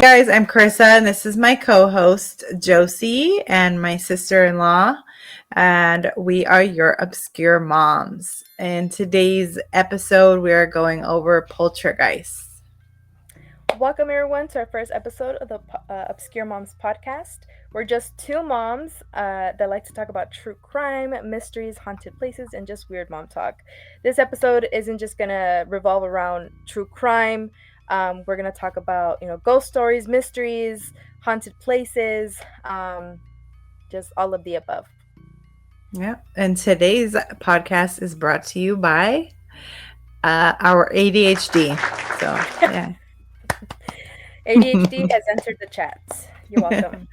guys, I'm Karisa, and this is my co-host Josie and my sister-in-law, and we are your obscure moms. In today's episode, we are going over Poltergeists. Welcome, everyone, to our first episode of the Obscure Moms podcast. We're just two moms that like to talk about true crime, mysteries, haunted places, and just weird mom talk. This episode isn't just going to revolve around true crime. We're going to talk about, ghost stories, mysteries, haunted places, just all of the above. Yeah, and today's podcast is brought to you by our ADHD. So, yeah. ADHD has entered the chat. You're welcome.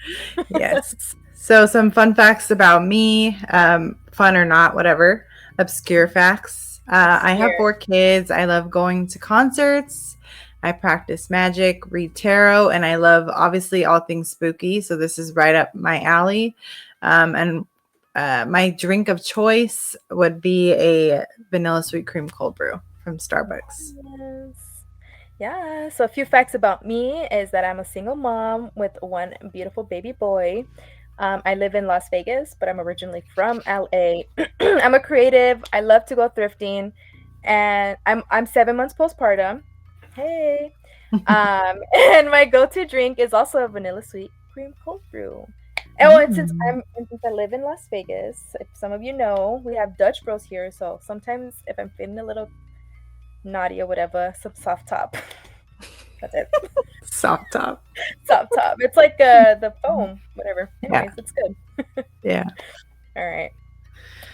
Yes. So, some fun facts about me, fun or not, whatever, obscure facts. I have 4 kids. I love going to concerts. I practice magic, read tarot, and I love obviously all things spooky. So, this is right up my alley. And my drink of choice would be a vanilla sweet cream cold brew from Starbucks. Yes. Yeah, so a few facts about me is that I'm a single mom with one beautiful baby boy. I live in Las Vegas, but I'm originally from LA. I'm a creative. I love to go thrifting, and I'm 7 months postpartum. Hey, and my go-to drink is also a vanilla sweet cream cold brew. And since I live in Las Vegas, if some of you know, we have Dutch Bros here. So sometimes if I'm feeling a little naughty or whatever, some soft top. That's it. Soft top. Soft top. It's like the foam, whatever. Anyways, it's good. Yeah. All right.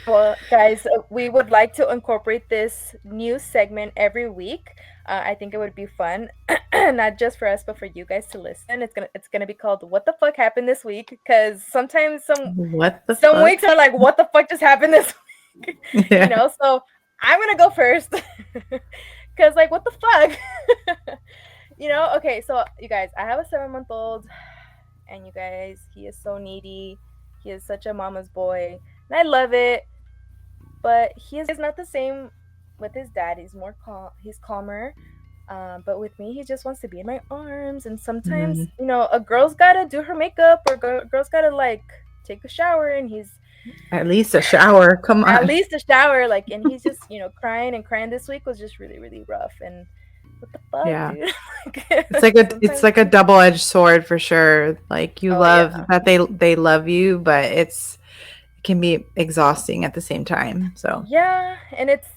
Well, guys, we would like to incorporate this new segment every week. I think it would be fun, not just for us, but for you guys to listen. It's gonna be called "What the fuck happened this week?" Because sometimes What the some fuck? weeks are like, "What the fuck just happened this week?" Yeah. So I'm gonna go first. Because like, what the fuck? Okay, so you guys, I have a 7-month-old, and you guys, he is so needy. He is such a mama's boy, and I love it. But he is not the same with his dad. He's more calm. He's calmer. But with me, he just wants to be in my arms. And sometimes, Mm. a girl's gotta do her makeup, or girl's gotta like take a shower, and he's At least a shower. Come at on. least a shower, like, and he's just crying and crying. This week was just really really rough, and what the fuck, Yeah. dude. It's Sometimes. like a double-edged sword for sure. Like you Oh love yeah. that they love you, but it can be exhausting at the same time. So, Yeah, and it's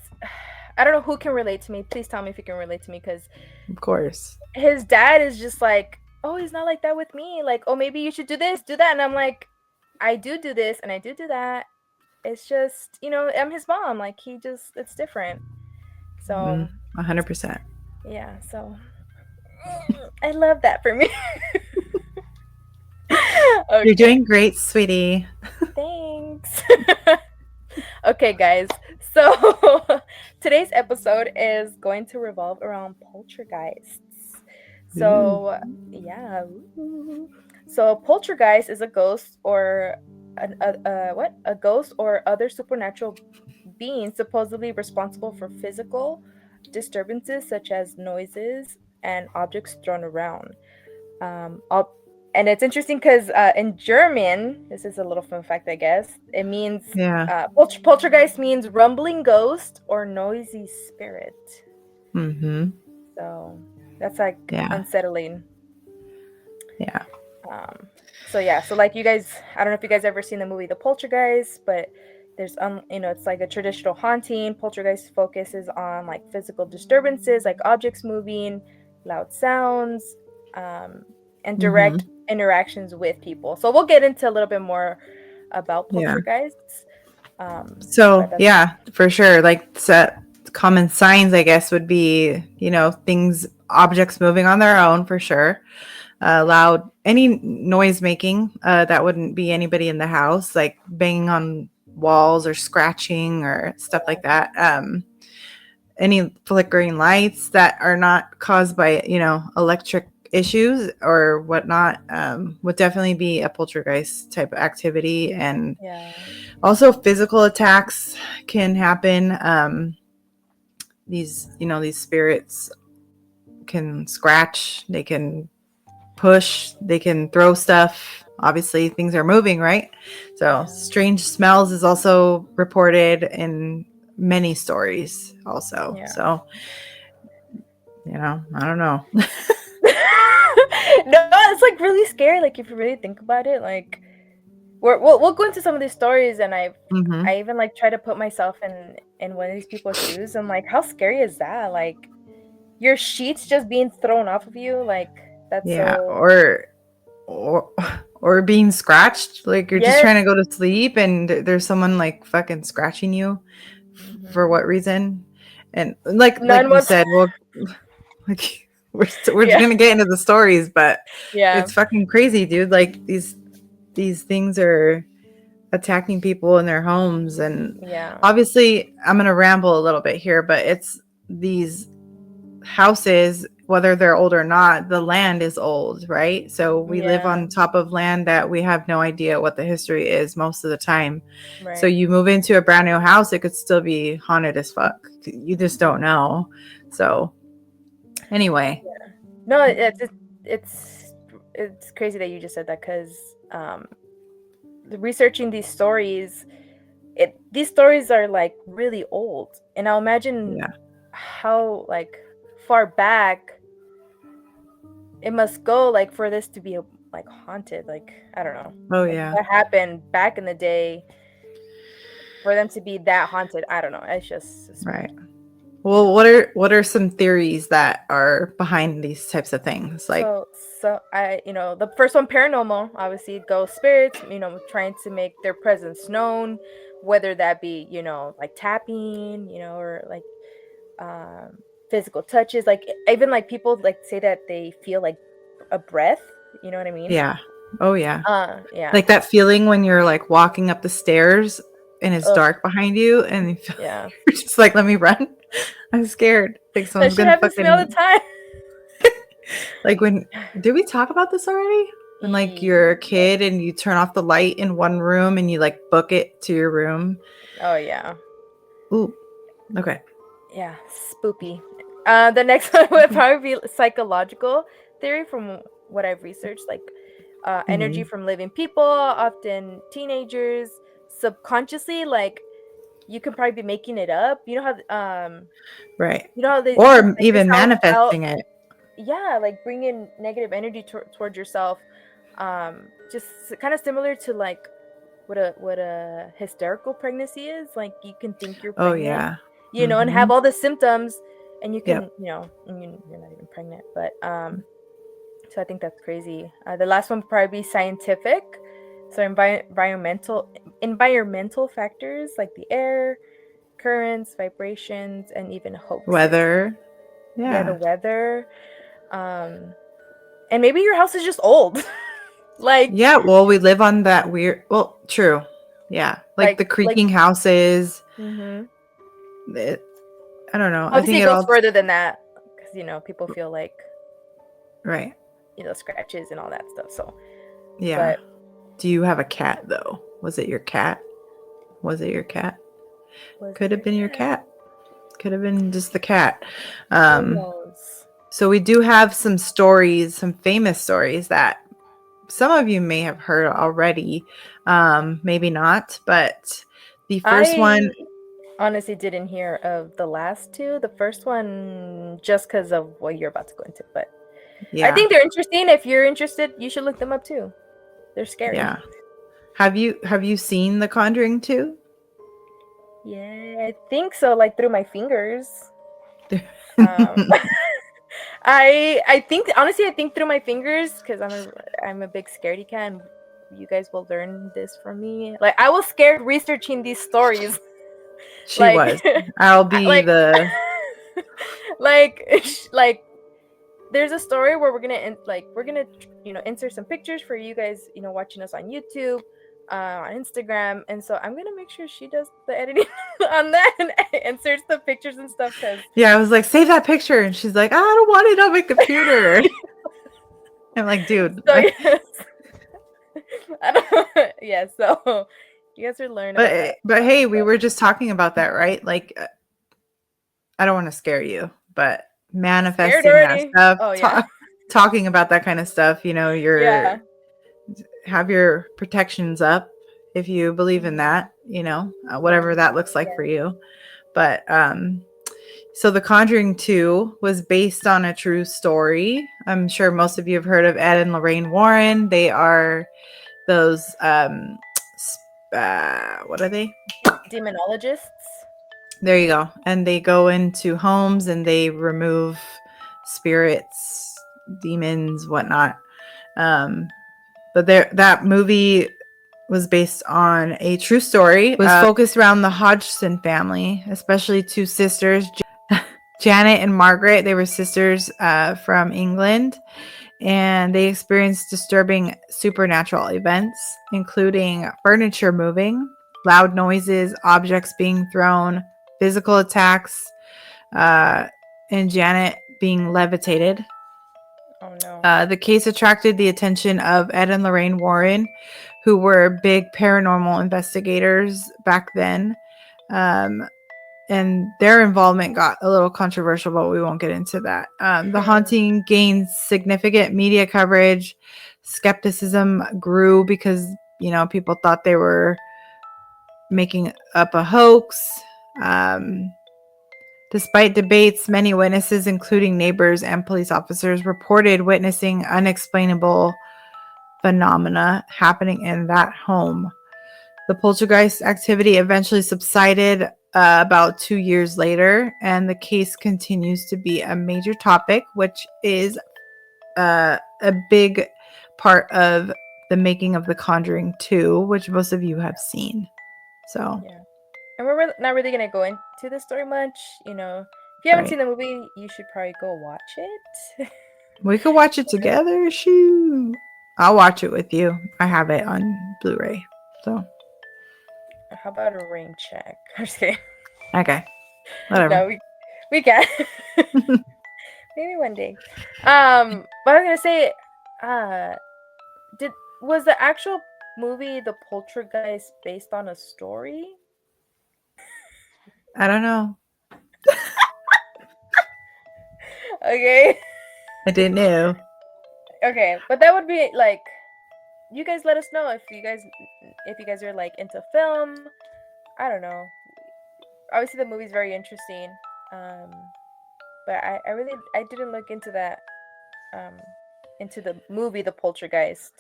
I don't know who can relate to me. Please tell me if you can relate to me, because of course. his dad is just like, oh, he's not like that with me. Like, oh, maybe you should do this, do that, and I'm like, I do this, and I do that. It's just, I'm his mom. Like, it's different. So 100%. yeah, so I love that for me. You're Okay, doing great, sweetie. thanks. Okay, guys. So today's episode is going to revolve around poltergeists. Ooh. So, yeah. Ooh. So, poltergeist is a ghost or a ghost or other supernatural being supposedly responsible for physical disturbances such as noises and objects thrown around. Um, ob- and it's interesting because in German, this is a little fun fact, I guess. It means Yeah. poltergeist means rumbling ghost or noisy spirit. Mhm. So that's like Yeah. unsettling. Yeah. Um, so yeah, so like you guys, I don't know if you guys ever seen the movie The Poltergeist, but there's it's like a traditional haunting. Poltergeist focuses on like physical disturbances, like objects moving, loud sounds, um, and direct Mhm. interactions with people. So we'll get into a little bit more about Yeah. poltergeists. So, But that's yeah, for sure. Like common signs, I guess, would be, things, objects moving on their own for sure. Loud, any noise making, that wouldn't be anybody in the house, like banging on walls or scratching or stuff like that. Any flickering lights that are not caused by, electric issues or whatnot, would definitely be a poltergeist type of activity. And yeah, also physical attacks can happen. These spirits can scratch, they can push, they can throw stuff. Obviously, things are moving, right? So, Yeah. strange smells is also reported in many stories, also. Yeah. So, I don't know. No, it's like really scary. Like if you really think about it, like we'll go into some of these stories, and Hmm. I even like try to put myself in one of these people's shoes. I'm like, how scary is that? Like your sheets just being thrown off of you, like that's Yeah, so. or or being scratched. Like you're just Yes. trying to go to sleep, and there's someone like fucking scratching you for Hmm. what reason? And like None you was. said, well, like we're Yeah. gonna get into the stories, but Yeah. it's fucking crazy, dude. Like these things are attacking people in their homes, and Yeah. obviously I'm gonna ramble a little bit here, but it's these houses, whether they're old or not, the land is old, right? So we live Yeah. on top of land that we have no idea what the history is most of the time. So Right. you move into a brand new house, it could still be haunted as fuck. You just don't know. So anyway, No, it's it's crazy that you just said that because researching these stories, these stories are like really old, and I'll imagine yeah. how like far back it must go like for this to be like haunted. Like I don't know, Oh like yeah. what happened back in the day for them to be that haunted. I don't know. It's just it's weird, Right. you Well, know. what are some theories that are behind these types of things? Like, So I, the first one, paranormal, obviously ghost spirits, trying to make their presence known, whether that be, like tapping, or like um physical touches, like even like people like say that they feel like a breath, you know what I mean? yeah. Oh yeah. Yeah. Like that feeling when you're like walking up the stairs and it's Ugh, dark behind you and you feel, yeah. you're just like, let me run. I'm scared. Like That someone's shit gonna happens to me all the fucking time. like when did we talk about this already? When like you're a Yes. kid and you turn off the light in one room and you like book it to your room. Oh yeah. Ooh. Okay. Yeah, spooky. The next one would probably be psychological theory from what I've researched, like energy Hmm. from living people, often teenagers, subconsciously, like you can probably be making it up. Right. You can Or psych even yourself out. manifesting it. Yeah, like bringing negative energy towards yourself. Just kind of similar to like what a hysterical pregnancy is. Like you can think you're Oh pregnant, yeah. and have Hmm. all the symptoms, and you can, Yep. and you're not even pregnant. But so I think that's crazy. The last one would probably be scientific. So environmental factors like the air, currents, vibrations, and even hoaxes. Weather. Yeah, the Yeah. weather. Um, and maybe your house is just old. like Yeah, well, we live on that weird, well, true. Yeah. Like the like. creaking houses. Hmm. It, I don't know. I Obviously, think it it goes all further than that because people feel like right. scratches and all that stuff. So, Yeah. but Do you have a cat though? Was it your cat? Was it your cat? was it Could have your been your cat? cat. Could have been just the cat. Who Um knows? so we do have some stories, some famous stories that some of you may have heard already. Maybe not, but the first I one, honestly didn't hear of the last two. The first one, just because of what you're about to go into, but I yeah. think they're interesting. If you're interested, you should look them up too. They're scary. Yeah. Have you seen The Conjuring 2? Yeah, I think so. Like through my fingers. Um, I think honestly, I think through my fingers because I'm a big scaredy cat. And you guys will learn this from me. Like I was scared researching these stories. She Like, was. I'll be like, the like. There's a story where we're gonna insert some pictures for you guys watching us on YouTube, on Instagram, and so I'm gonna make sure she does the editing on that and inserts the pictures and stuff because yeah, I was like, save that picture. And she's like, I don't want it on my computer. I'm like, dude. so yes. I don't, yeah, so you guys are learning about that But stuff. hey, we So were just talking about that, right? Like, I don't want to scare you, but scared manifesting that already. stuff, Oh yeah. talking about that kind of stuff, you're Yeah. have your protections up if you believe in Mhm. that, whatever that looks like for you. But so The Conjuring 2 was based on a true story. I'm sure most of you have heard of Ed and Lorraine Warren. They are those what are they? Demonologists. There you go. And they go into homes and they remove spirits, demons, whatnot. But that movie was based on a true story. It was focused around the Hodgson family, especially two sisters, Janet and Margaret. They were sisters from England, and they experienced disturbing supernatural events, including furniture moving, loud noises, objects being thrown, physical attacks, uh, and Janet being levitated. Oh no. The case attracted the attention of Ed and Lorraine Warren, who were big paranormal investigators back then. Um, and their involvement got a little controversial, but we won't get into that. The haunting gained significant media coverage. Skepticism grew because, people thought they were making up a hoax. Um, Despite debates, many witnesses, including neighbors and police officers, reported witnessing unexplainable phenomena happening in that home. The poltergeist activity eventually subsided about 2 years later, and the case continues to be a major topic, which is a big part of the making of The Conjuring 2, which most of you have seen. So, Yeah. And we're not really gonna go into the story much. If you haven't right. seen the movie, you should probably go watch it. We could watch it together. Shoo. I'll watch it with you. I have it on Blu-ray. So, How about a rain check? I'm just kidding. okay. Whatever. No, we can. Maybe one day. But I was gonna say, uh, did was the actual movie The Poltergeist based on a story? I don't know. Okay. I didn't know. Okay, but that would be like, you guys let us know if you guys are like into film. I don't know. Obviously, the movie's very interesting. Um, but I didn't look into that. Into the movie The Poltergeist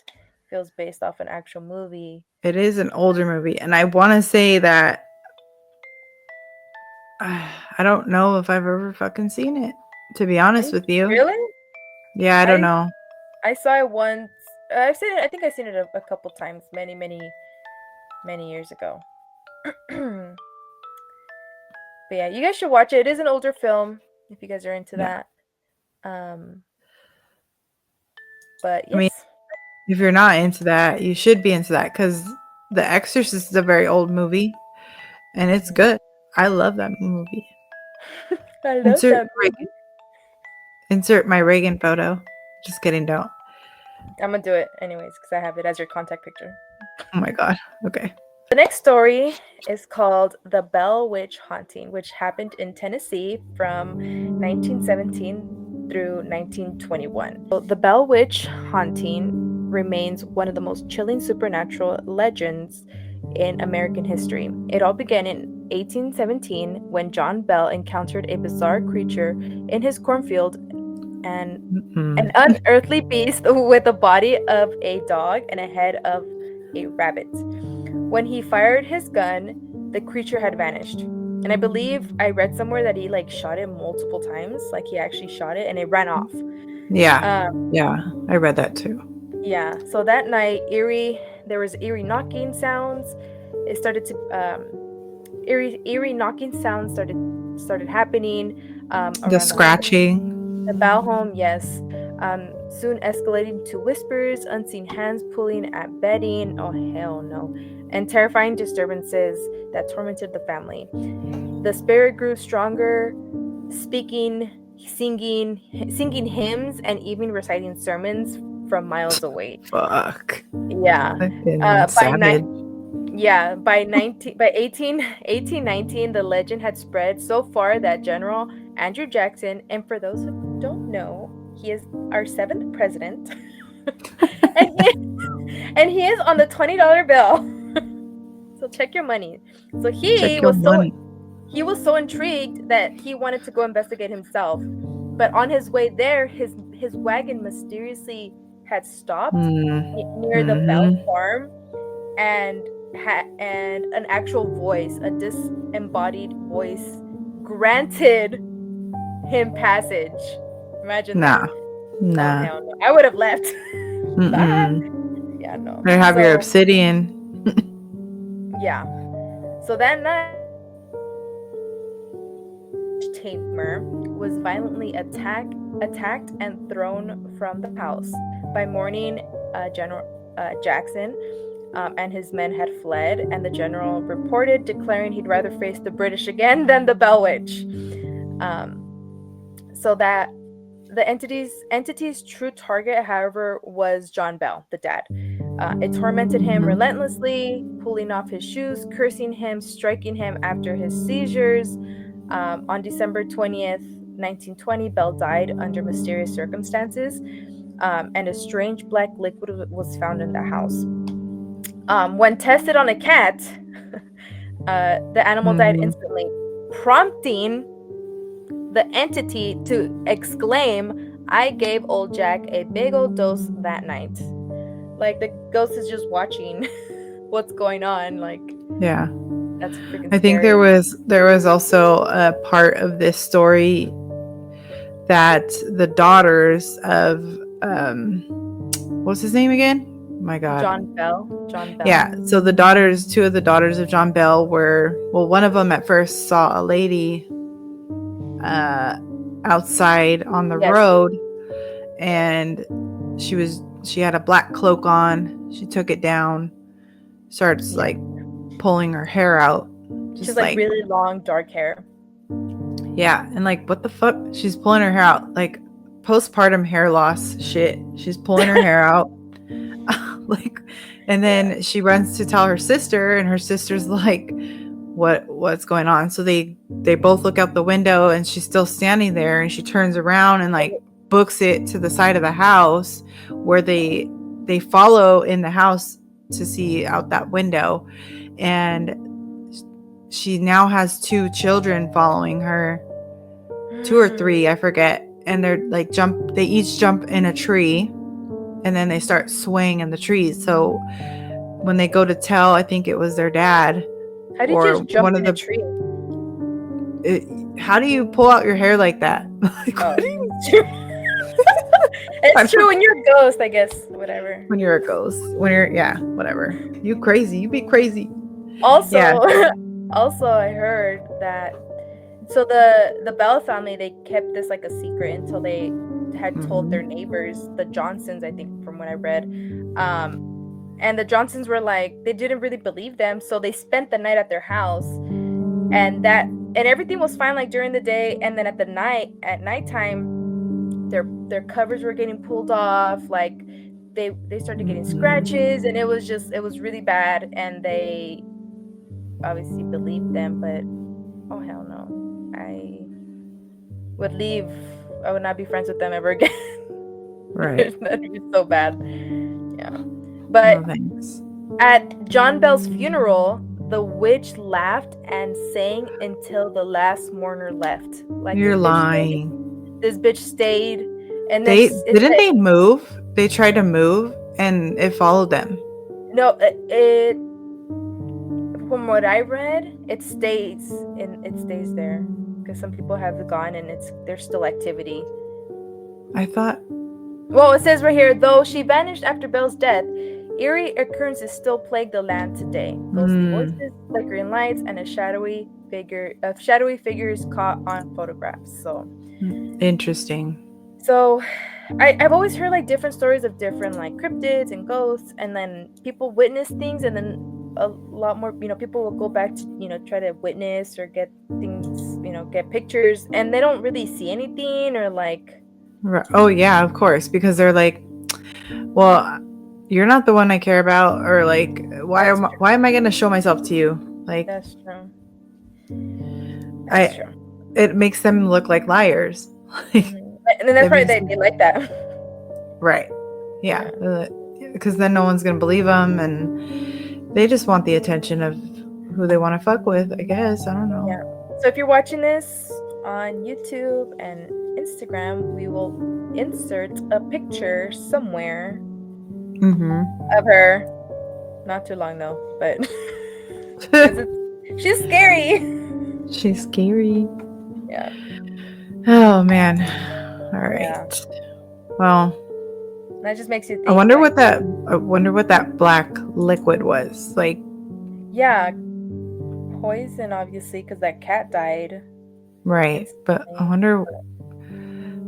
feels based off an actual movie. It is an older movie, and I want to say that I don't know if I've ever fucking seen it, to be honest with you. Really? Yeah, I don't I know. I saw it once. I've seen it. I think I've seen it a couple times, many, many, many years ago. But yeah, you guys should watch it. It is an older film if you guys are into Yeah. that. Um, but I mean, yes. if you're not into that, you should be into that because The Exorcist is a very old movie and it's Mhm. good. I love that movie. I love Insert that Reagan, movie. insert my Reagan photo. Just kidding, don't. I'm gonna do it anyways because I have it as your contact picture. Oh my god. Okay. The next story is called The Bell Witch Haunting, which happened in Tennessee from 1917 through 1921. So the Bell Witch Haunting remains one of the most chilling supernatural legends in American history. It all began in 1817 when John Bell encountered a bizarre creature in his cornfield, and an unearthly beast with the body of a dog and a head of a rabbit. When he fired his gun, the creature had vanished. And I believe I read somewhere that he like shot it multiple times, like he actually shot it and it ran off. Yeah. Um, Yeah. I read that too. yeah. So that night, there was eerie knocking sounds. It started to eerie knocking sounds started happening The around the home. scratching. The bow home, yes. Soon escalating to whispers, unseen hands pulling at bedding. Oh, hell no. And terrifying disturbances that tormented the family. The spirit grew stronger, speaking, singing hymns, and even reciting sermons from miles away. Fuck. Yeah. Fucking By night. savage. Yeah, by 1819, the legend had spread so far that General Andrew Jackson, and for those who don't know, He is our 7th president. and he is on the $20 bill. So check your money. So Check your money. he was so intrigued that he wanted to go investigate himself. But on his way there, his wagon mysteriously had stopped near the Bell Mm-hmm. farm, and an actual voice, a disembodied voice, granted him passage. Imagine that. Nah. Oh Nah. hell no! I would have left. Bye. Mm-mm. Yeah, no. Better have your So obsidian. yeah. So that night, Tamer was violently attacked and thrown from the house. By morning, General Jackson and his men had fled, and the general reported, declaring he'd rather face the British again than the Bell Witch. So that the entity's true target, however, was John Bell, the dad. It tormented him relentlessly, pulling off his shoes, cursing him, striking him after his seizures. On December 20th, 1920, Bell died under mysterious circumstances, and a strange black liquid was found in the house. When tested on a cat, the animal died instantly, prompting the entity to exclaim, "I gave old Jack a big old dose that night." Like, the ghost is just watching what's going on. Like, Yeah. that's freaking I think scary. there was also a part of this story that the daughters of what's his name again? My God. John Bell. Yeah. So two of the daughters of John Bell were, well, one of them at first saw a lady outside on the road, and she had a black cloak on. She took it down, starts like pulling her hair out. She's like really long, dark hair. Yeah, and like, what the fuck? She's pulling her hair out, like postpartum hair loss shit. She's pulling her hair out. Like, and then she runs to tell her sister, and her sister's like, what's going on? So they both look out the window, and she's still standing there, and she turns around and like books it to the side of the house, where they follow in the house to see out that window. And she now has 2 children following her, 2 or 3, I forget. And they're like they each jump in a tree, and then they start swaying in the trees. So when they go to tell, I think it was their dad. How did you just jump in a tree? How do you pull out your hair like that? Like, it's true when you're a ghost, I guess. Whatever. When you're a ghost. Whatever. You crazy. You be crazy. Also, also I heard that, so the Bell family, they kept this like a secret until they had told their neighbors, the Johnsons, I think, from what I read. And the Johnsons were like, they didn't really believe them, so they spent the night at their house, and everything was fine like during the day, and then at nighttime, their covers were getting pulled off, like they started getting scratches, and it was really bad, and they obviously believed them. But oh hell no, I would not be friends with them ever again. Right. That'd be so bad. Yeah. But at John Bell's funeral, the witch laughed and sang until the last mourner left. Like, you're lying. This bitch stayed, and they move? They tried to move, and it followed them. No, it from what I read, it stays there, because some people have gone and there's still activity. I thought. Well, it says right here, though she vanished after Bell's death, eerie occurrences still plague the land today. Ghostly voices, flickering lights, and shadowy figures caught on photographs. So interesting. So I've always heard like different stories of different like cryptids and ghosts, and then people witness things, and then a lot more, people will go back to, try to witness or get things, get pictures, and they don't really see anything, or like. Oh yeah, of course, because they're like, well, you're not the one I care about, or like, why am I going to show myself to you? Like, that's true. It makes them look like liars. And then that's They've probably been they like that. right. Yeah. Because then no one's gonna believe them, and they just want the attention of who they want to fuck with. I guess I don't know. Yeah. So if you're watching this on YouTube and Instagram, we will insert a picture somewhere Mm-hmm. of her. Not too long though, but because she's scary. She's scary. Yeah. Oh man. All right. Yeah. Well, That just makes you I think. Like, wonder what that black liquid was. Like, yeah, poison obviously because that cat died right. But I instantly. wonder,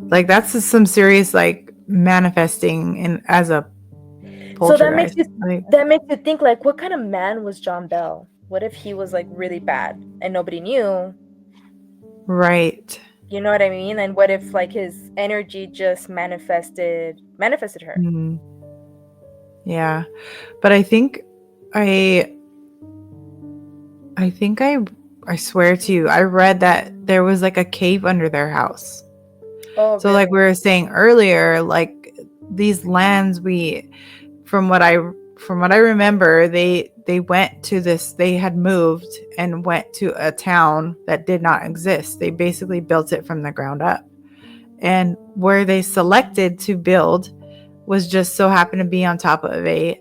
like, that's just some serious, like, manifesting in as a So that makes poltergeist. Like, you think, like, what kind of man was John Bell? What if he was like really bad and nobody knew? right. You know what I mean? And what if like his energy just manifested her? Mm, yeah. But I think I I swear to you, I read that there was like a cave under their house. Oh, So like really? we were saying earlier, like these lands from what I remember, they went to this, they had moved and went to a town that did not exist. They basically built it from the ground up. And where they selected to build was just so happened to be on top of a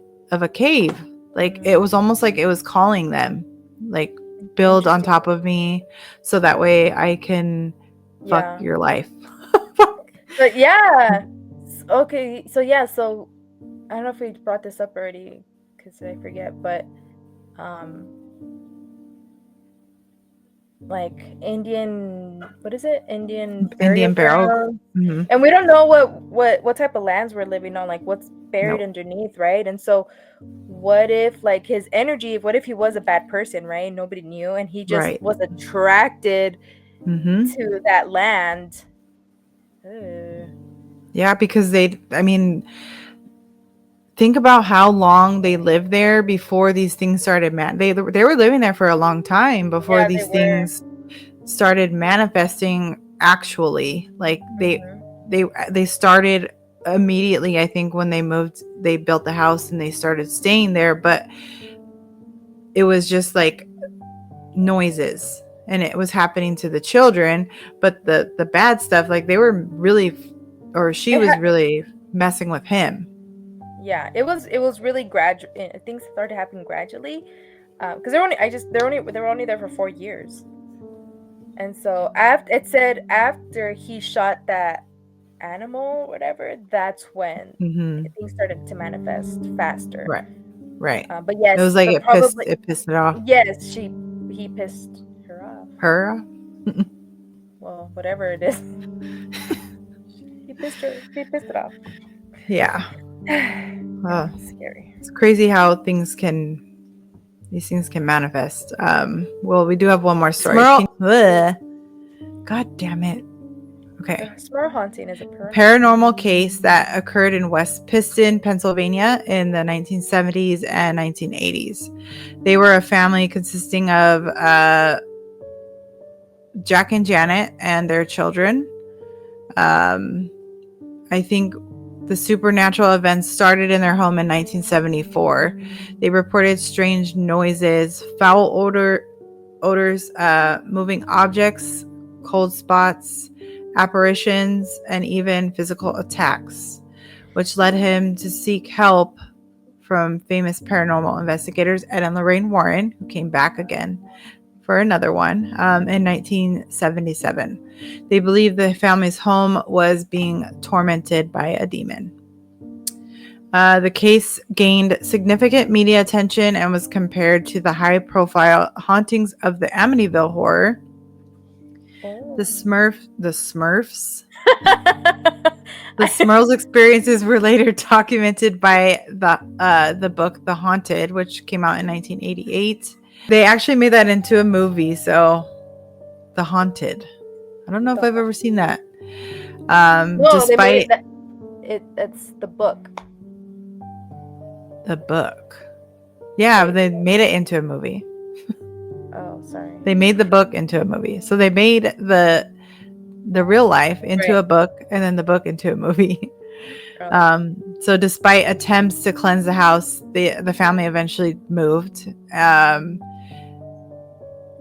cave. Like it was almost like it was calling them, like, build on Interesting. top of me so that way I can fuck Yeah. your life. But yeah. Okay. So yeah. So I don't know if we brought this up already because I forget, but um, like Indian, what is it? Indian burial Indian barrel. ground. Mm-hmm. And we don't know what type of lands we're living on, like what's buried Nope. underneath, right? And so what if like his energy, what if he was a bad person, right? Nobody knew and he just Right. was attracted Mm-hmm. to that land. Ugh. Yeah, because think about how long they lived there before these things started. They were living there for a long time before Yeah, they these were. things started manifesting. Actually, like Mhm. they started immediately. I think when they moved, they built the house and they started staying there. But it was just like noises, and it was happening to the children. But the bad stuff, like they were really, or she It was ha- really messing with him. yeah, it was really gradual. Things started happening gradually, because they were only there for 4 years, and so after he shot that animal, whatever, that's when Mm-hmm. things started to manifest faster. Right. Right. But It was yes, like but probably it pissed it off. yes, he pissed her off. Her. Well, whatever it is, he pissed it off. Yeah. Yeah, scary. It's crazy how these things can manifest. Well, we do have one more story. God damn it. Okay. Smurl haunting is a Paranormal case that occurred in West Piston, Pennsylvania in the 1970s and 1980s. They were a family consisting of Jack and Janet and their children. I think the supernatural events started in their home in 1974. They reported strange noises, foul odors, moving objects, cold spots, apparitions, and even physical attacks, which led him to seek help from famous paranormal investigators Ed and Lorraine Warren, who came back again for another one in 1977. They believed the family's home was being tormented by a demon. The case gained significant media attention and was compared to the high-profile hauntings of the Amityville horror. Oh. The Smurfs. The Smurls' experiences were later documented by the book The Haunted, which came out in 1988. They actually made that into a movie, so The Haunted. I don't know if I've ever seen that. No, they made it's the book. The book. Yeah, but they made it into a movie. Oh, sorry. They made the book into a movie. So they made the the real life into Right. a book, and then the book into a movie. Oh. So despite attempts to cleanse the house, the family eventually moved.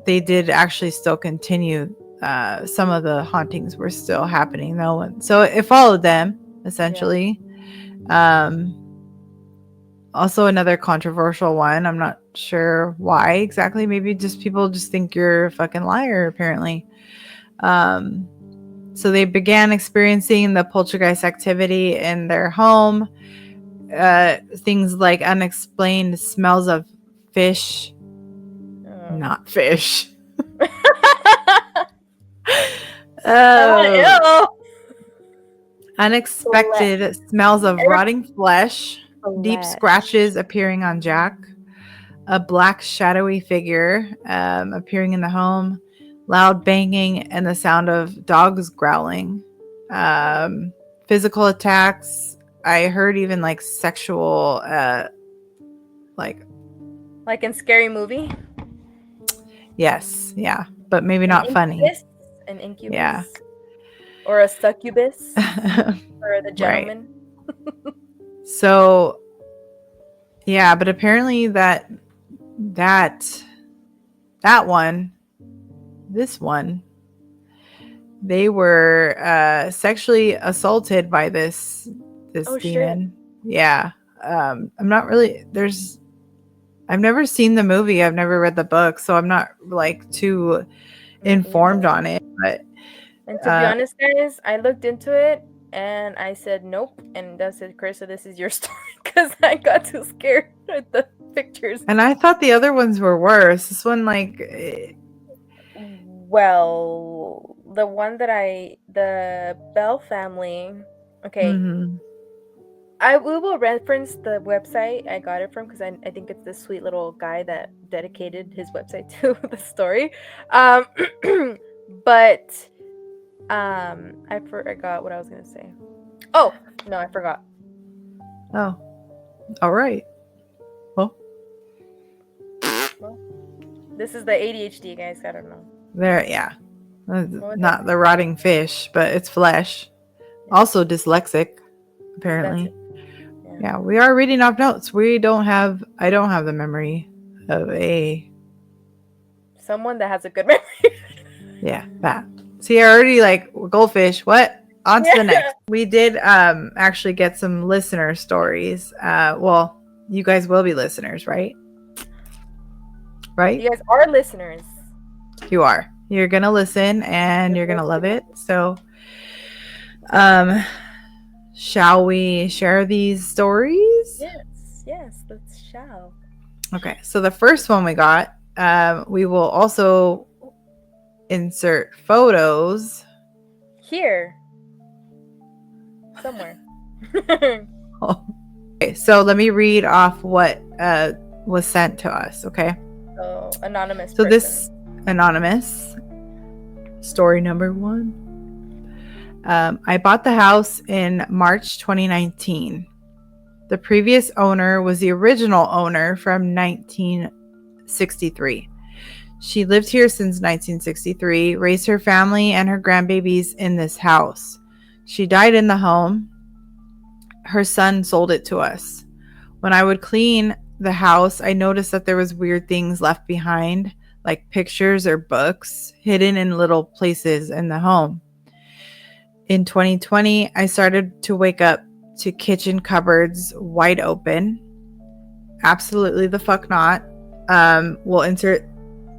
They did actually still continue. Some of the hauntings were still happening though, and so it followed them essentially. Also another controversial one. I'm not sure why exactly. Maybe just people just think you're a fucking liar, apparently. So they began experiencing the poltergeist activity in their home. Things like unexplained smells of fish, Oh. not fish. Oh, Ew. Flesh. unexpected smells of rotting flesh, deep Flesh. scratches appearing on Jack, a black shadowy figure appearing in the home, loud banging, and the sound of dogs growling. Physical attacks. I heard even like sexual, like in Scary Movie. yes, yeah, but maybe An not funny. incubus. An incubus. Yeah. Or a succubus for the Right. gentleman. So yeah, but apparently that one, this one, they were sexually assaulted by this Oh shit. demon. Yeah. I'm not really I've never seen the movie, I've never read the book, so I'm not like too informed on it, but And to be honest, guys, I looked into it and I said nope, and I said, Karisa, this is your story, because I got too scared with the pictures. and I thought the other ones were worse. This one, like, well, the one that the Bell family. Okay, we will reference the website I got it from, because I think it's this sweet little guy that dedicated his website to the story. But I forgot what I was gonna say. Oh no, I forgot. Oh, all right. Well, this is the ADHD, guys. I don't know. there, yeah. Not the rotting fish, but it's flesh. Yeah. Also dyslexic, apparently. Yeah, we are reading off notes. I don't have the memory of someone that has a good memory. Yeah, that. See, I already like goldfish. What? On to the next. We did actually get some listener stories. Well, you guys will be listeners, right? Right? You guys are listeners. You are. You're gonna listen and you're gonna love it. So shall we share these stories? Yes, let's shall. Okay, so the first one we got, we will also insert photos here somewhere. Okay, so let me read off what was sent to us. Okay, so anonymous. So this anonymous story number 1. I bought the house in March 2019. The previous owner was the original owner from 1963. She lived here since 1963, raised her family and her grandbabies in this house. She died in the home. Her son sold it to us. When I would clean the house, I noticed that there was weird things left behind, like pictures or books hidden in little places in the home. In 2020, I started to wake up to kitchen cupboards wide open. Absolutely the fuck not. We'll insert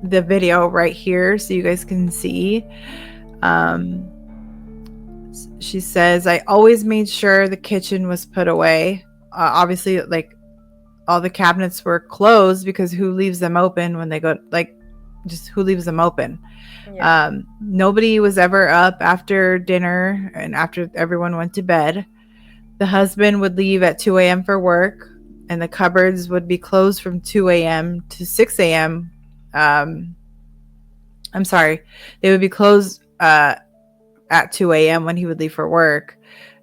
the video right here so you guys can see. She says, I always made sure the kitchen was put away. Obviously, like, all the cabinets were closed, because who leaves them open when they go, like, just who leaves them open? Yeah. Nobody was ever up after dinner and after everyone went to bed. The husband would leave at 2 a.m. for work, and the cupboards would be closed from 2 a.m. to 6 a.m. I'm sorry. They would be closed at 2 a.m. when he would leave for work.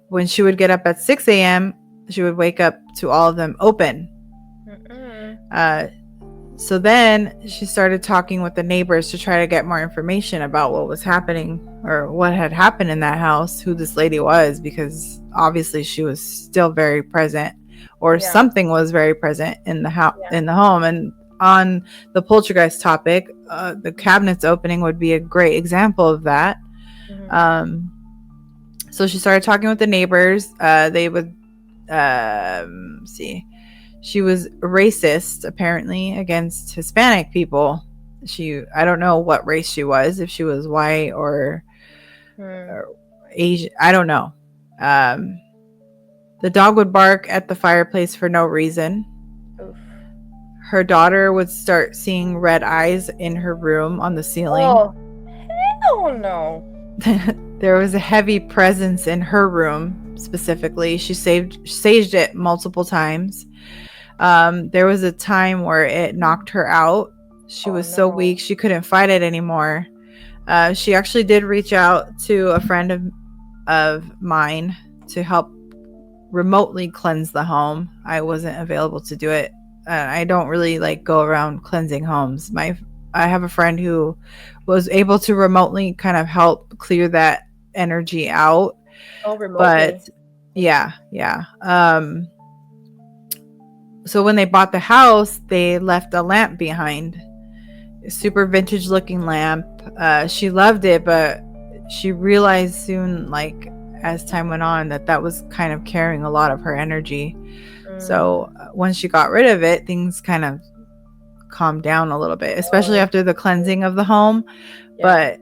When she would get up at 6 a.m., she would wake up to all of them open. So then she started talking with the neighbors to try to get more information about what was happening or what had happened in that house, who this lady was, because obviously she was still very present, or Yeah. something was very present in the house, Yeah. in the home. And on the poltergeist topic, the cabinets opening would be a great example of that. Mhm. So she started talking with the neighbors. They would see, she was racist apparently against Hispanic people. I don't know what race she was, if she was white Mm. or Asian, I don't know. um the dog would bark at the fireplace for no reason. Oof. Her daughter would start seeing red eyes in her room on the ceiling. Oh, hell no. There was a heavy presence in her room specifically. She saged it multiple times. There was a time where it knocked her out. She Oh was so no. weak she couldn't fight it anymore. She actually did reach out to a friend of mine to help remotely cleanse the home. I wasn't available to do it. I don't really like go around cleansing homes. I have a friend who was able to remotely kind of help clear that energy out. Oh, But remotely. yeah, yeah. So when they bought the house, they left a lamp behind, a super vintage looking lamp. She loved it, but she realized soon, like as time went on, that was kind of carrying a lot of her energy. Mm. So when she got rid of it, things kind of calmed down a little bit, especially Oh, after the cleansing of the home. yeah. But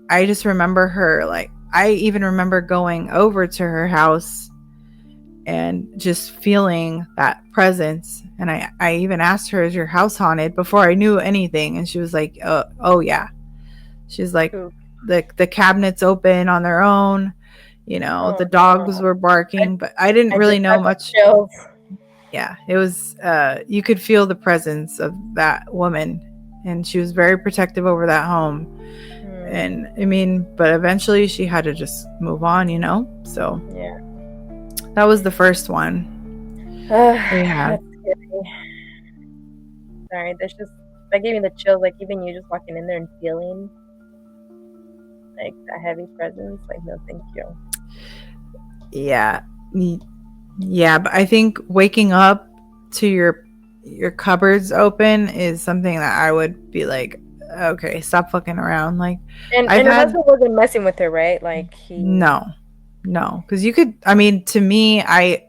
I just remember her, like, I even remember going over to her house and just feeling that presence. And I even asked her, is your house haunted, before I knew anything. And she was like, oh yeah. She's like, Oof. the cabinets open on their own. Oh The dogs no. were I, barking, but I didn't I really just know got the much. chills. Yeah, it was, you could feel the presence of that woman, and she was very protective over that home. Mm. And I mean, but eventually she had to just move on. So Yeah. that was the first one we had. That's scary. Sorry, there's just that gave me the chills. Like even you just walking in there and feeling like a heavy presence. Like no, thank you. Yeah. Yeah, but I think waking up to your cupboards open is something that I would be like, okay, stop fucking around. Like, I've And her had husband wasn't messing with her, right? Like he. no, because you could. I mean, to me, I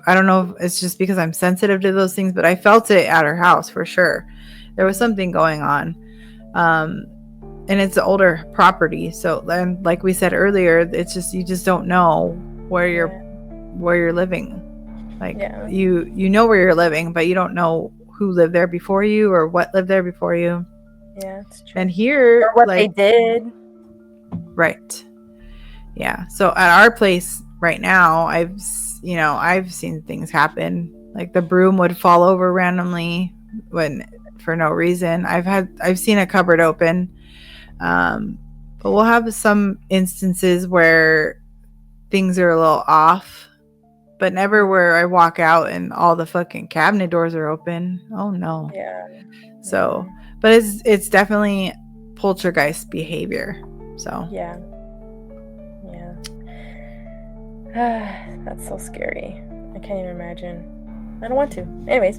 don't know if it's just because I'm sensitive to those things, but I felt it at her house for sure. There was something going on. Um, and it's an older property, so then, like we said earlier, it's just, you just don't know where you're Yeah. where you're living. Like, Yeah. you know where you're living, but you don't know who lived there before you or what lived there before you. Yeah, it's And true. Or here, what they like, did. right. Yeah. So at our place right now, I've seen things happen. Like the broom would fall over randomly when for no reason. I've seen a cupboard open. But we'll have some instances where things are a little off, but never where I walk out and all the fucking cabinet doors are open. Oh no. Yeah. So, but it's definitely poltergeist behavior. So, Yeah. Yeah. That's so scary. I can't even imagine. I don't want to. Anyways,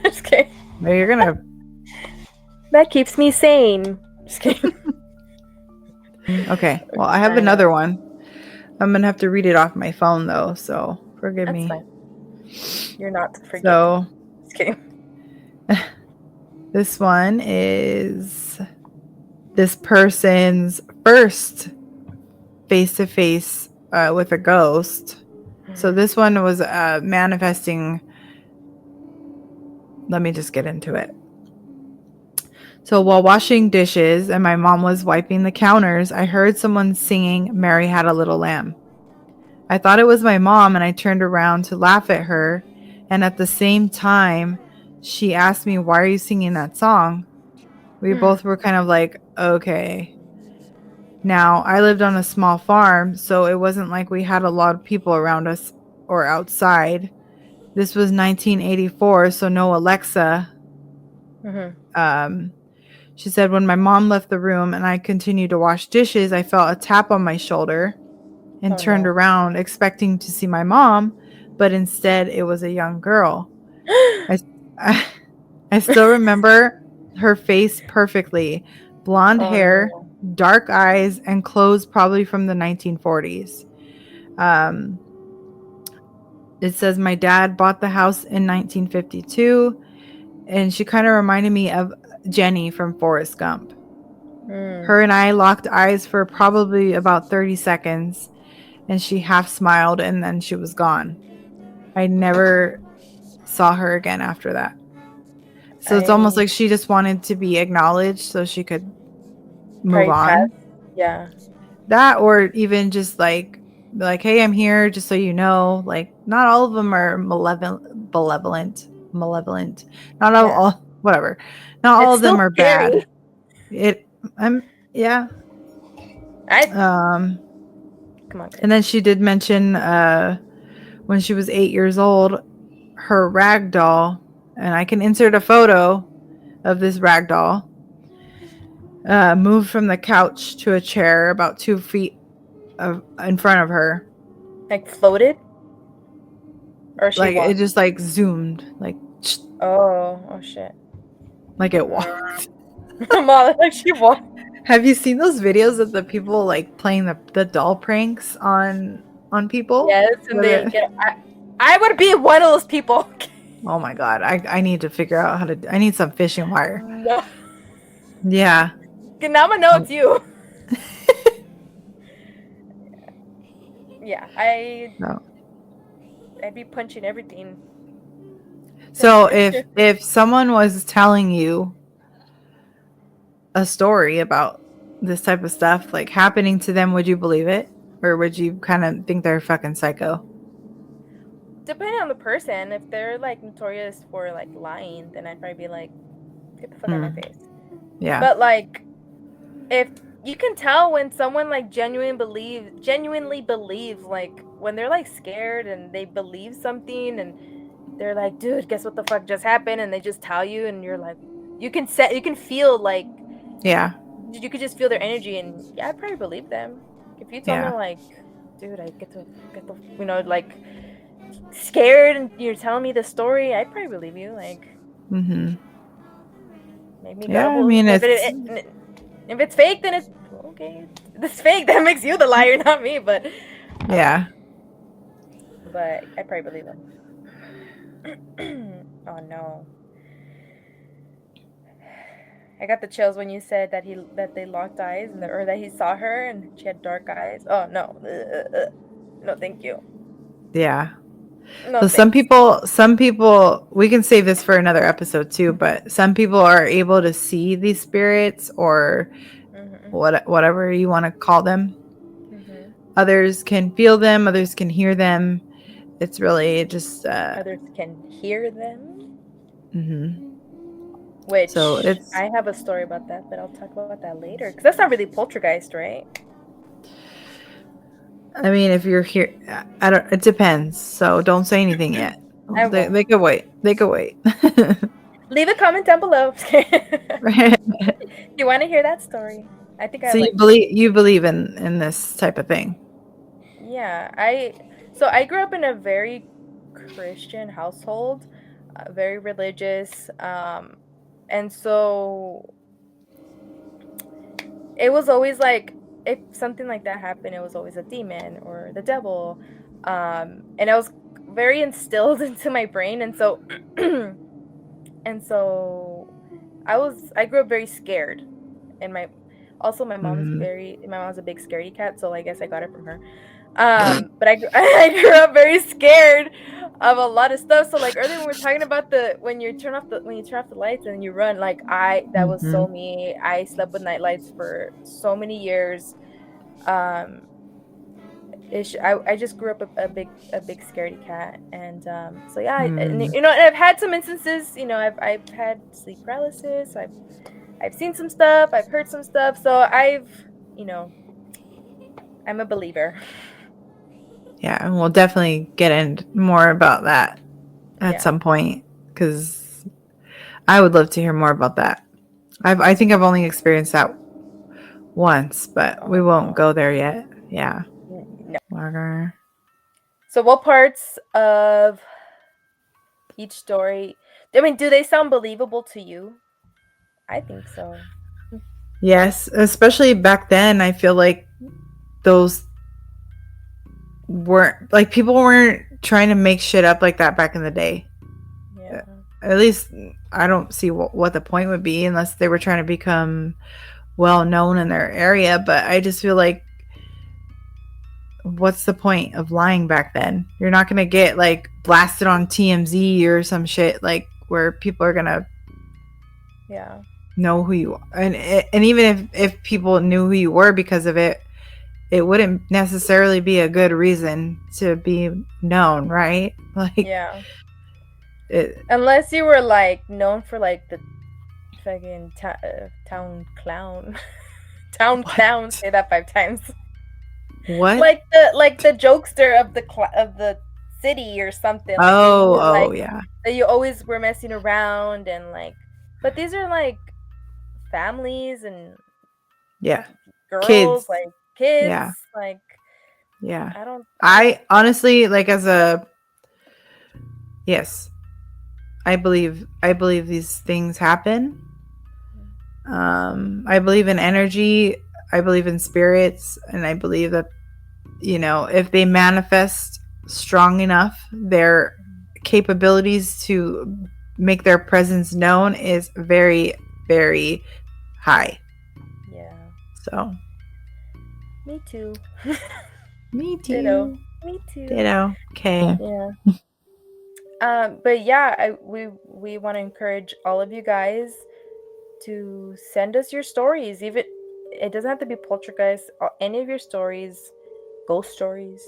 just kidding. but you're gonna. That keeps me sane. Just kidding. Okay. Well, I have I know. another one. I'm gonna have to read it off my phone though, so forgive That's me. fine. You're not forgiven. So Just kidding. this one is this person's first face to face with a ghost. So this one was manifesting. Let me just get into it. So while washing dishes and my mom was wiping the counters, I heard someone singing Mary Had a Little Lamb. I thought it was my mom and I turned around to laugh at her. And at the same time, she asked me, why are you singing that song? We both were kind of like, okay. Now, I lived on a small farm, so it wasn't like we had a lot of people around us or outside. This was 1984, so no Alexa. Mhm. Um, she said, when my mom left the room and I continued to wash dishes, I felt a tap on my shoulder and Oh turned no. around expecting to see my mom, but instead it was a young girl. I, I, I still remember her face perfectly. Blonde Oh hair, no. dark eyes, and clothes probably from the 1940s. Um, it says my dad bought the house in 1952, and she kind of reminded me of Jenny from Forrest Gump. Mm. Her and I locked eyes for probably about 30 seconds, and she half smiled and then she was gone. I never saw her again after that. So it's almost I like she just wanted to be acknowledged so she could move probably pass. on. Yeah. That, or even just like, hey, I'm here just so you know. Like, not all of them are malevolent. Not Yeah. all whatever. Not all It's of them still are scary. bad. It I'm yeah. I Um come on, and Chris. then she did mention when she was 8 years old, her rag doll, and I can insert a photo of this rag doll, moved from the couch to a chair about 2 feet in front of her. Like floated, or she Like it walked. just like zoomed, like Oh, oh shit. like it Mm. walked. Mom, like she walked. Have you seen those videos of the people like playing the doll pranks on people? Yes, and Where they they're- get. I would be one of those people. oh my god, I need to figure out how to. I need some fishing wire. No. Yeah. Okay, now I'm gonna know it's you. Yeah, No. I'd be punching everything. So if someone was telling you a story about this type of stuff like happening to them, would you believe it? Or would you kind of think they're fucking psycho? Depending on the person, if they're like notorious for like lying, then I'd probably be like, get the fuck out of my Hmm. face. Yeah. But like, if you can tell when someone like genuinely believes, like when they're like scared and they believe something and they're like, dude, guess what the fuck just happened, and they just tell you, and you're like, you can feel like Yeah. you could just feel their energy, and yeah, I'd probably believe them. If you told me Yeah. like, dude, I get the like scared and you're telling me the story, I'd probably believe you. Like, Mhm. make me Yeah, I gullible. mean If it's fake, then it's okay. If it's fake, that makes you the liar, not me. yeah. But I probably believe him. Oh no, I got the chills when you said that they locked eyes or that he saw her and she had dark eyes. Oh no, no, thank you. Yeah. No So thanks. some people, we can save this for another episode too, but some people are able to see these spirits or Mhm, whatever you want to call them. mhm. Others can feel them, others can hear them. It's really just Others can hear them. mhm. So Which it's I have a story about that, but I'll talk about that later. Because that's not really poltergeist, right? I mean, if you're here, I don't. It depends. So don't say anything yet. I They won't. could wait. They could wait. Leave a comment down below. Right. You want to hear that story? I think I So like. you believe in this type of thing. Yeah, I grew up in a very Christian household, very religious, and so it was always like if something like that happened, it was always a demon or the devil, and it was very instilled into my brain, and so and so I grew up very scared, and Mhm. my mom's a big scaredy cat, so I guess I got it from her. But I grew up very scared of a lot of stuff. So like earlier when we were talking about the when you turn off the lights and you run, like that was Mhm. so me. I slept with night lights for so many years. Um, I just grew up a big scaredy cat, and so yeah, Mm. and I've had some instances. I've had sleep paralysis. I've seen some stuff. I've heard some stuff. So you know I'm a believer. Yeah, and we'll definitely get into more about that at Yeah. some point because I would love to hear more about that. I think I've only experienced that once, but we Oh won't no. go there yet. Yeah. No. Wagger. So what parts of each story, I mean, do they sound believable to you? I think so. Yes, especially back then, I feel like those weren't like people weren't trying to make shit up like that back in the day. Yeah. At least I don't see what the point would be unless they were trying to become well known in their area. But I just feel like, what's the point of lying back then? You're not going to get like blasted on TMZ or some shit like where people are going to Yeah. know who you are. And even if people knew who you were because of it, it wouldn't necessarily be a good reason to be known, right? Like Yeah. it. Unless you were like known for like the fucking town clown. Town What? clown, say that 5 times. What? Like the jokester of the city or something, like that you Oh, were oh like yeah. that you always were messing around and like, but these are like families and Yeah. girls, Kids. like kids, Yeah. like Yeah. I don't I honestly like as a yes, I believe these things happen. I believe in energy, I believe in spirits, and I believe that if they manifest strong enough, their capabilities to make their presence known is very very high. yeah, So, me too. me Ditto. too. Me too. Ditto. Okay. Yeah. But yeah, we want to encourage all of you guys to send us your stories. Even it doesn't have to be poltergeist. Any of your stories, ghost stories.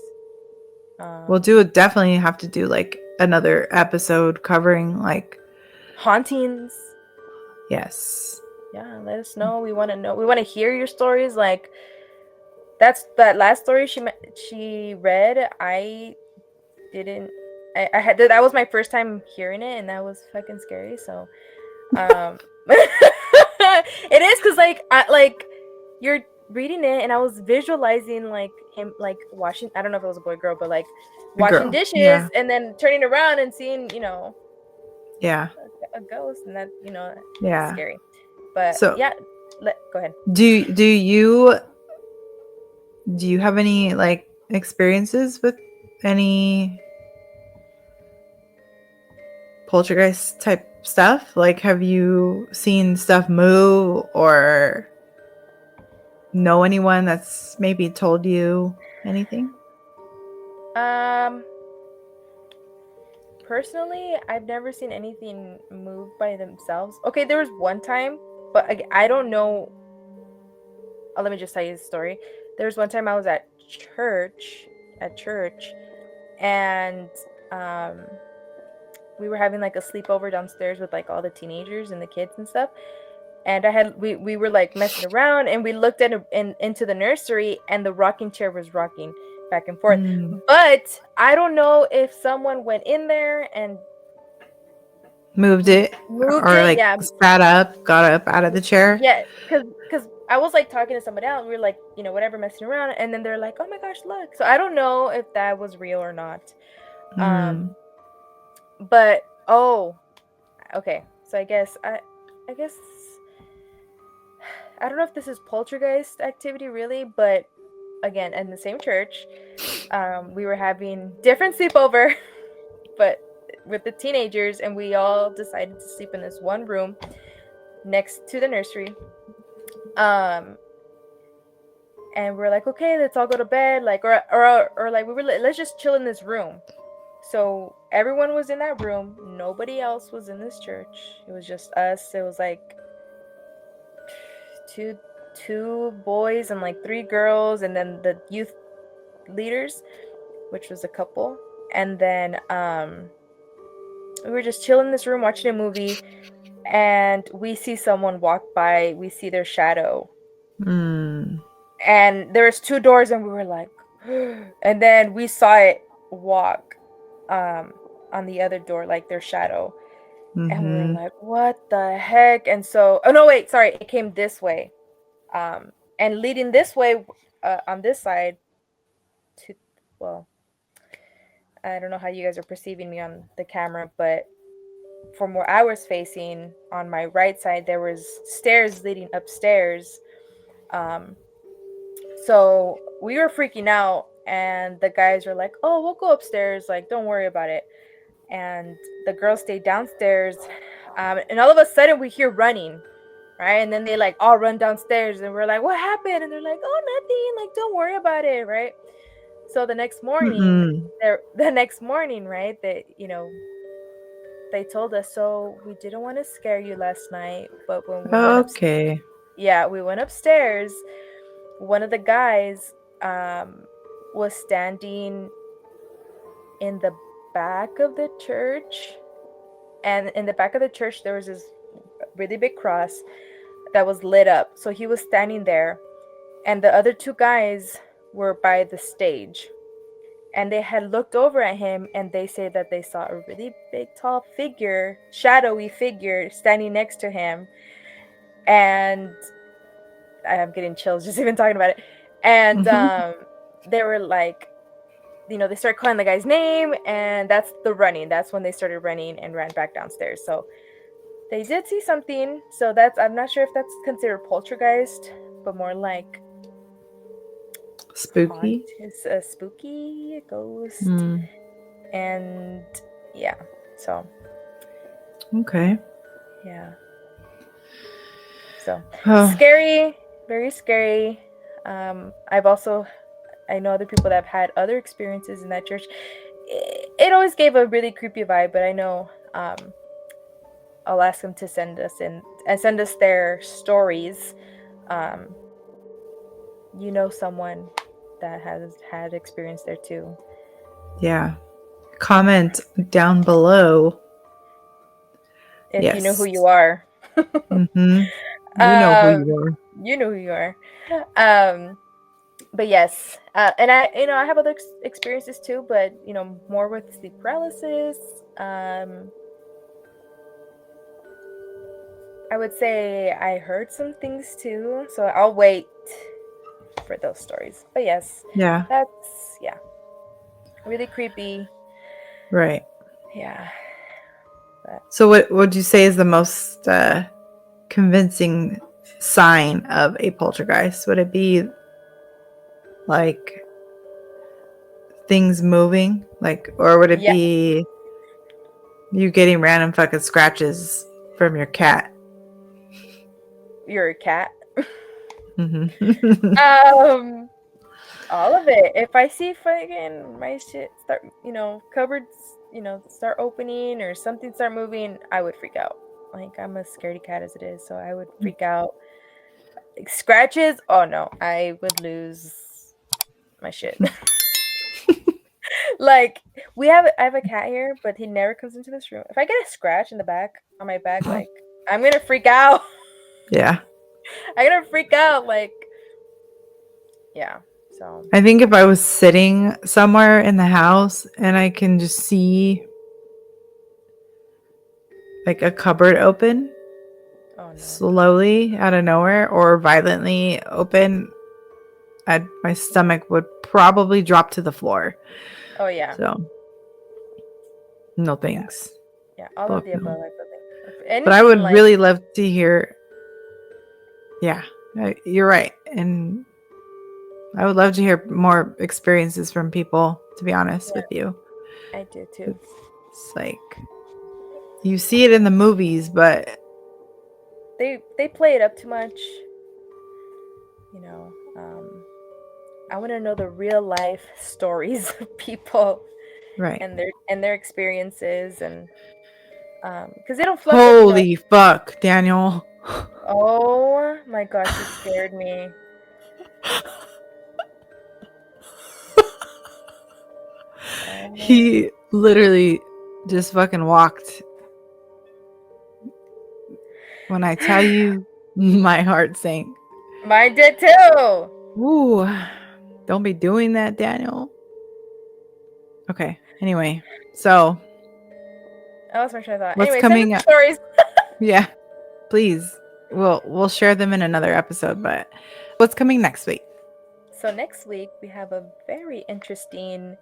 We'll Um, do definitely have to do like another episode covering like hauntings. yes. Yeah, let us know. We want to know. We want to hear your stories. Like that's that last story she read. I didn't. I had that was my first time hearing it, and that was fucking scary. So, it is because like you're reading it, and I was visualizing like him like washing. I don't know if it was a boy or girl, but like A washing girl. dishes Yeah. and then turning around and seeing Yeah. a ghost, and that it's Yeah. scary. But So, yeah, go ahead. do you have any like experiences with any poltergeist type stuff? Like have you seen stuff move or know anyone that's maybe told you anything? Um, Personally, I've never seen anything move by themselves. Okay, there was one time, but I don't know. Let me just tell you the story. There was one time I was at church, and um, we were having like a sleepover downstairs with like all the teenagers and the kids and stuff. And we were like messing around, and we looked into the nursery, and the rocking chair was rocking back and forth. Mm. But I don't know if someone went in there and Moved it moved or it. like Yeah, sat up, got up out of the chair? yeah, because I was like talking to somebody else. We were like, whatever, messing around, and then they're like, "Oh my gosh, look!" So I don't know if that was real or not. Mm. But oh, okay. So I guess I don't know if this is poltergeist activity really, but again, in the same church, we were having different sleepover, but with the teenagers, and we all decided to sleep in this one room next to the nursery. Um, and we're like, okay, let's all go to bed, like, or like we were, let's just chill in this room. So everyone was in that room. Nobody else was in this church. It was just us. It was like two boys and like three girls, and then the youth leaders, which was a couple. And then we were just chilling in this room watching a movie, and we see someone walk by. We see their shadow, Mm. and there's two doors, and we were like, and then we saw it walk on the other door, like their shadow. And we were Mm-hmm. like, what the heck? And so, oh no, wait, sorry, it came this way. And leading this way, on this side to, well, I don't know how you guys are perceiving me on the camera, but from where I was facing on my right side, there was stairs leading upstairs. Um, so we were freaking out, and the guys were like, "Oh, we'll go upstairs. Like, don't worry about it." And the girls stayed downstairs, and all of a sudden we hear running, right? And then they like all run downstairs, and we're like, "What happened?" And they're like, "Oh, nothing. Like, don't worry about it, right?" So Mm-mm. the next morning, right? That they told us, so we didn't want to scare you last night, but when we went up, Okay. yeah, we went upstairs. One of the guys was standing in the back of the church, and in the back of the church there was this really big cross that was lit up. So he was standing there, and the other two guys were by the stage, and they had looked over at him, and they say that they saw a really big tall figure, shadowy figure, standing next to him. And I'm getting chills just even talking about it. And Mm-hmm. they were like, they started calling the guy's name, and that's the running. That's when they started running and ran back downstairs. So they did see something. So I'm not sure if that's considered poltergeist, but more like haunt, Spooky. is a spooky ghost. Mm. And yeah, so Okay. yeah, so Oh, scary, very scary. I know other people that have had other experiences in that church. It always gave a really creepy vibe, but I know I'll ask them to send us in and send us their stories. Um, someone that has had experience there too. yeah. Comment down below. If you know who Yes. you are. Mm-hmm. We know who um, you are. you know who you are. Um, but yes, and I have other experiences too, but more with sleep paralysis. I would say I heard some things too, so I'll wait for those stories. But yes, Yeah. that's yeah, really creepy. Right. Yeah, but So what would you say is the most convincing sign of a poltergeist? Would it be like things moving? Like, or would it yeah, be you getting random fucking scratches from your cat? you're a cat. Mm-hmm. um, all of it. If I see fucking my shit start, cupboards, start opening or something start moving, I would freak out. Like, I'm a scaredy cat as it is, so I would freak out. Like, scratches? Oh no, I would lose my shit. Like, I have a cat here, but he never comes into this room. If I get a scratch in the back on my back, like, I'm gonna freak out. Yeah. I'm gonna freak out. Like, yeah. So, I think if I was sitting somewhere in the house and I can just see like a cupboard open oh no. slowly out of nowhere or violently open, my stomach would probably drop to the floor. Oh yeah. So, no Yeah. thanks. Yeah. All of Fuck the no. above, I believe. But I Anything would like, really love to hear. Yeah, you're right. And I would love to hear more experiences from people, to be honest with yeah, you. I do too. It's like you see it in the movies, but They play it up too much. You know. I want to know the real life stories of people right. and their experiences, and because they don't fluff it. Holy fuck, Daniel. Oh my gosh, you scared me. Oh, He literally just fucking walked. When I tell you, my heart sank. mine did too. Ooh, don't be doing that, Daniel. Okay. Anyway, so I lost my train of thought. What's Anyway, send us coming your up? stories. Yeah, please. We'll share them in another episode. But what's coming next week? So next week we have a very interesting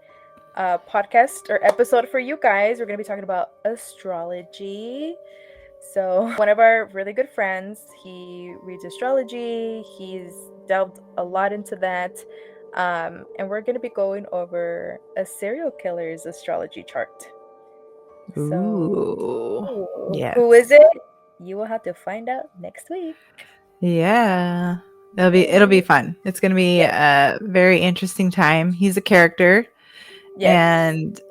podcast or episode for you guys. We're going to be talking about astrology. So one of our really good friends, he reads astrology. He's delved a lot into that. And we're going to be going over a serial killer's astrology chart. Ooh, So, yes. who is it? You will have to find out next week. Yeah, it'll be fun. It's gonna be a very interesting time. He's a character, and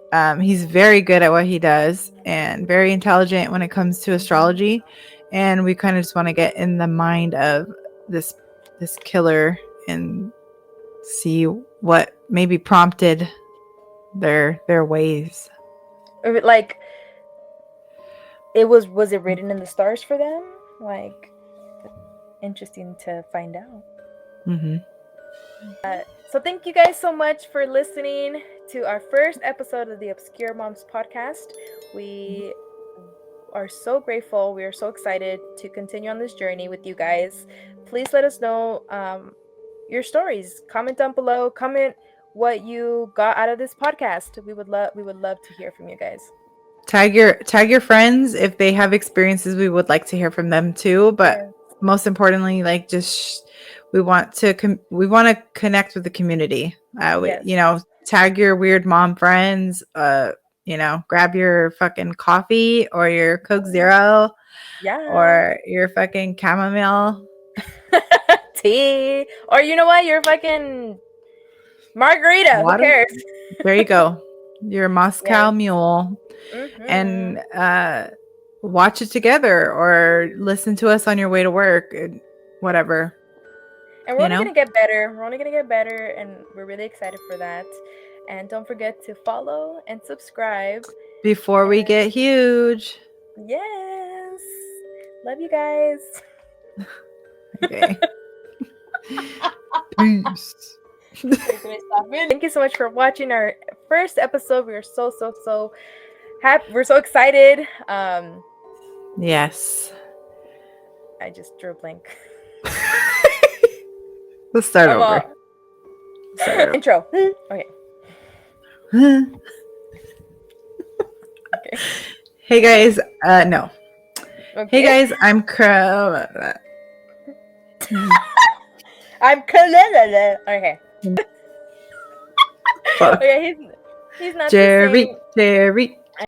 he's very good at what he does, and very intelligent when it comes to astrology. And we kind of just want to get in the mind of this killer and see what maybe prompted their ways. Like, was it written in the stars for them? Like, interesting to find out. Mm-hmm. So thank you guys so much for listening to our first episode of the Obscure Moms podcast. We are so grateful. We are so excited to continue on this journey with you guys. Please let us know your stories. Comment down below. Comment what you got out of this podcast. We would love to hear from you guys. Tag your friends if they have experiences. We would like to hear from them too. But most importantly, like, just we want to connect with the community. Tag your weird mom friends. Grab your fucking coffee or your Coke Zero, or your fucking chamomile tea, or you know what, your fucking margarita. water. Who cares? There you go. Your Moscow Mule. And watch it together or listen to us on your way to work, whatever. And we're only going to get better. We're only going to get better, and we're really excited for that. And don't forget to follow and subscribe before we get huge. Yes. Love you guys. Okay. Peace. Thank you so much for watching our first episode. We are so happy. We're so excited. Yes. I just drew a blank. Let's start over. Intro. Okay. Okay. Hey guys. No. Okay. Hey guys, I'm Okay. Fuck. Okay, he's not Jerry.